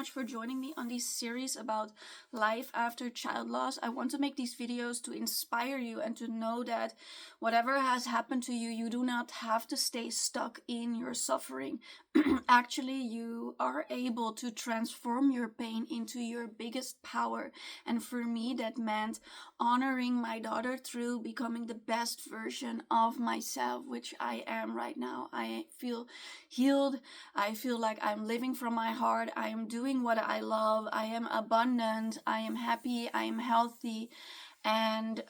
much for joining me on this series about life after child loss. I want to make these videos to inspire you and to know that whatever has happened to you, you do not have to stay stuck in your suffering. Actually, you are able to transform your pain into your biggest power. And for me, that meant honoring my daughter through becoming the best version of myself, which I am right now. I feel healed. I feel like I'm living from my heart. I am doing what I love. I am abundant. I am happy. I am healthy. And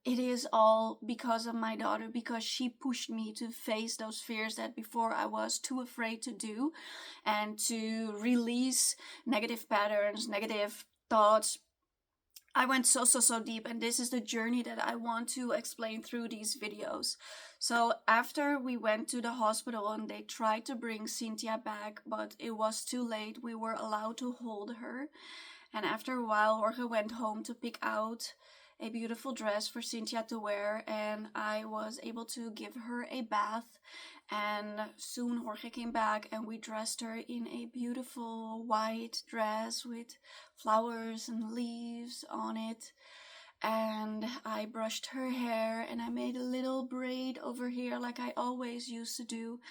it is all because of my daughter, because she pushed me to face those fears that before I was too afraid to do, and to release negative patterns, negative thoughts. I went so deep, and this is the journey that I want to explain through these videos. So after we went to the hospital and they tried to bring Cynthia back, but it was too late, we were allowed to hold her. And after a while, Jorge went home to pick out a beautiful dress for Cynthia to wear, and I was able to give her a bath. And soon Jorge came back and we dressed her in a beautiful white dress with flowers and leaves on it. And I brushed her hair and I made a little braid over here like I always used to do.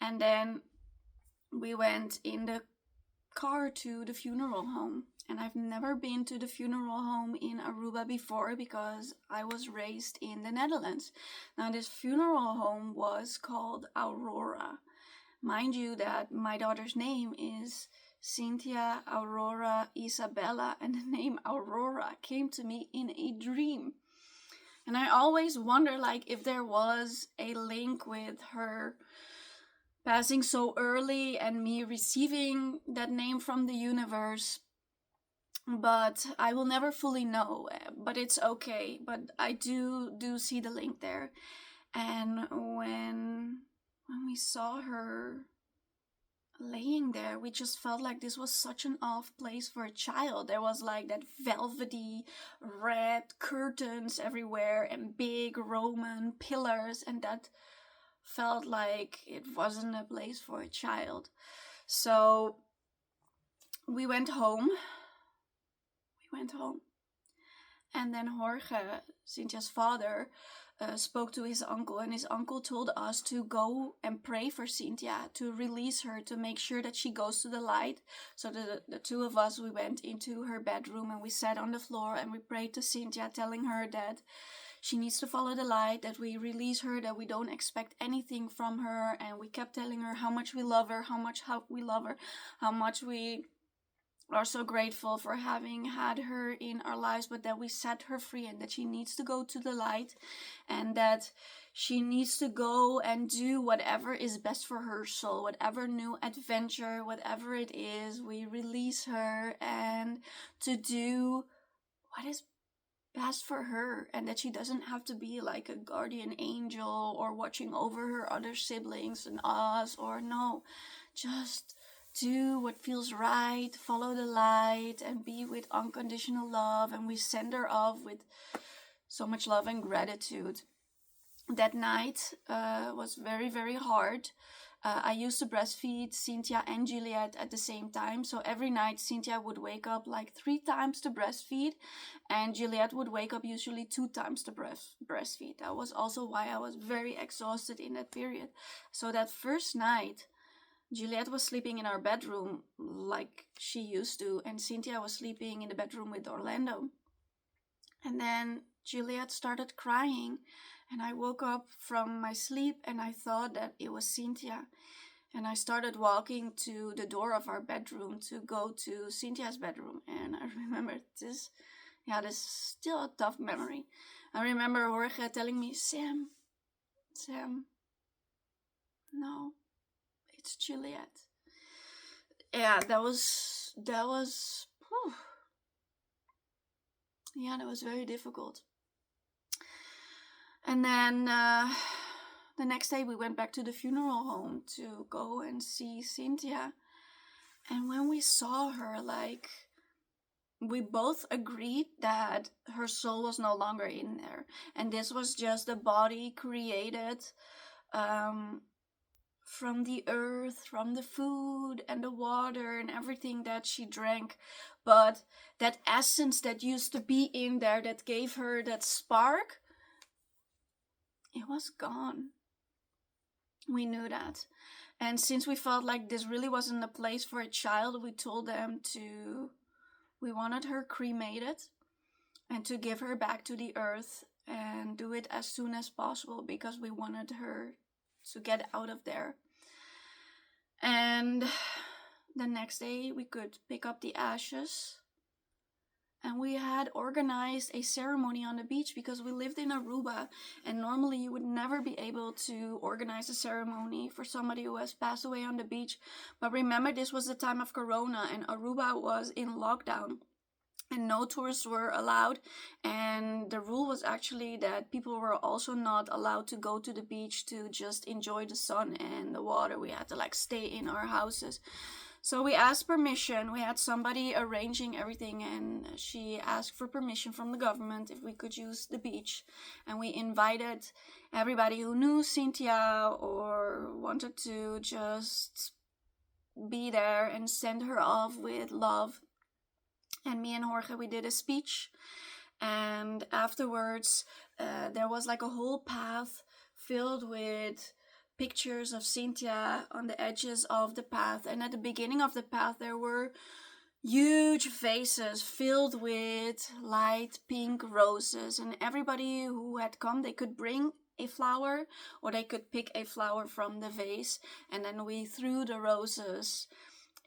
And then we went in the car to the funeral home. And I've never been to the funeral home in Aruba before because I was raised in the Netherlands. Now, this funeral home was called Aurora. Mind you that my daughter's name is Cynthia Aurora Isabella, and the name Aurora came to me in a dream. And I always wonder, like, if there was a link with her passing so early and me receiving that name from the universe. But I will never fully know, but it's okay. But I do see the link there. And when we saw her laying there, we just felt like this was such an off place for a child. There was like that velvety red curtains everywhere and big Roman pillars, and that felt like it wasn't a place for a child. So we went home. And then Jorge, Cynthia's father, spoke to his uncle, and his uncle told us to go and pray for Cynthia, to release her, to make sure that she goes to the light. So the two of us, we went into her bedroom and we sat on the floor and we prayed to Cynthia, telling her that she needs to follow the light, that we release her, that we don't expect anything from her. And we kept telling her how much we love her, how much we love her, how much we are so grateful for having had her in our lives, but that we set her free and that she needs to go to the light, and that she needs to go and do whatever is best for her soul, whatever new adventure, whatever it is, we release her and to do what is best for her, and that she doesn't have to be like a guardian angel or watching over her other siblings and us, or no, just do what feels right, follow the light, and be with unconditional love. And we send her off with so much love and gratitude. That night was very, very hard. I used to breastfeed Cynthia and Juliet at the same time. So every night Cynthia would wake up like 3 times to breastfeed, and Juliet would wake up usually 2 times to breastfeed. That was also why I was very exhausted in that period. So that first night, Juliet was sleeping in our bedroom like she used to, and Cynthia was sleeping in the bedroom with Orlando. And then Juliet started crying, and I woke up from my sleep and I thought that it was Cynthia. And I started walking to the door of our bedroom to go to Cynthia's bedroom. And I remember this is still a tough memory. I remember Jorge telling me, Sam, no. It's Juliet. Yeah, that was whew. Yeah, that was very difficult. And then the next day we went back to the funeral home to go and see Cynthia. And when we saw her, like, we both agreed that her soul was no longer in there, and this was just the body created from the earth, from the food and the water and everything that she drank. But that essence that used to be in there, that gave her that spark, it was gone. We knew that. And since we felt like this really wasn't a place for a child, we told them we wanted her cremated and to give her back to the earth and do it as soon as possible, because we wanted her to get out of there. And the next day we could pick up the ashes, and we had organized a ceremony on the beach because we lived in Aruba, and normally you would never be able to organize a ceremony for somebody who has passed away on the beach. But remember, this was the time of Corona and Aruba was in lockdown and no tourists were allowed. And the rule was actually that people were also not allowed to go to the beach to just enjoy the sun and the water. We had to like stay in our houses. So we asked permission. We had somebody arranging everything, and she asked for permission from the government if we could use the beach. And we invited everybody who knew Cynthia or wanted to just be there and send her off with love. And me and Jorge, we did a speech. And afterwards, there was like a whole path filled with pictures of Cynthia on the edges of the path. And at the beginning of the path, there were huge vases filled with light pink roses. And everybody who had come, they could bring a flower or they could pick a flower from the vase. And then we threw the roses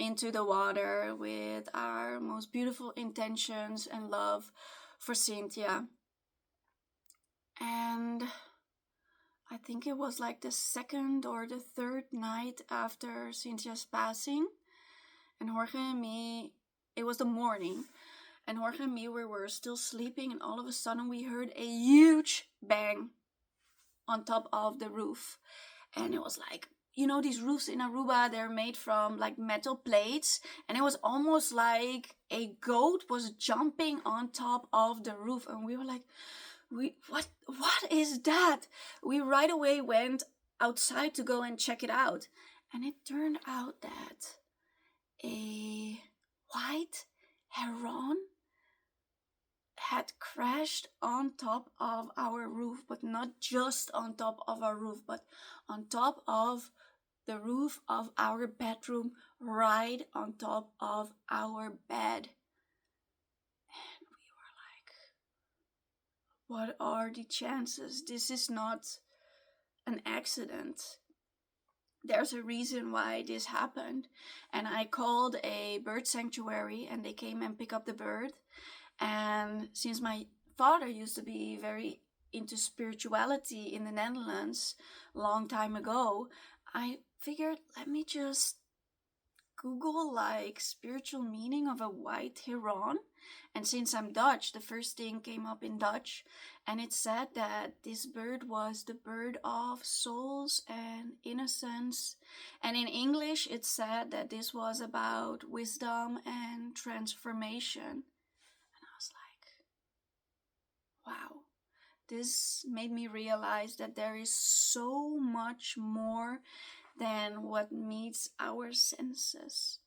into the water with our most beautiful intentions and love for Cynthia. And I think it was like the second or the third night after Cynthia's passing, and Jorge and me, it was the morning, and Jorge and me were still sleeping, and all of a sudden we heard a huge bang on top of the roof. And it was like, you know, these roofs in Aruba, they're made from like metal plates, and it was almost like a goat was jumping on top of the roof. And we were like, what is that? We right away went outside to go and check it out, and it turned out that a white heron had crashed on top of our roof, but not just on top of our roof, but on top of the roof of our bedroom, right on top of our bed. And we were like, what are the chances? This is not an accident. There's a reason why this happened. And I called a bird sanctuary, and they came and picked up the bird. And since my father used to be very into spirituality in the Netherlands a long time ago, I figured, let me just Google like spiritual meaning of a white heron. And since I'm Dutch, the first thing came up in Dutch, and it said that this bird was the bird of souls and innocence. And in English, it said that this was about wisdom and transformation. And I was like, wow, this made me realize that there is so much more than what meets our senses.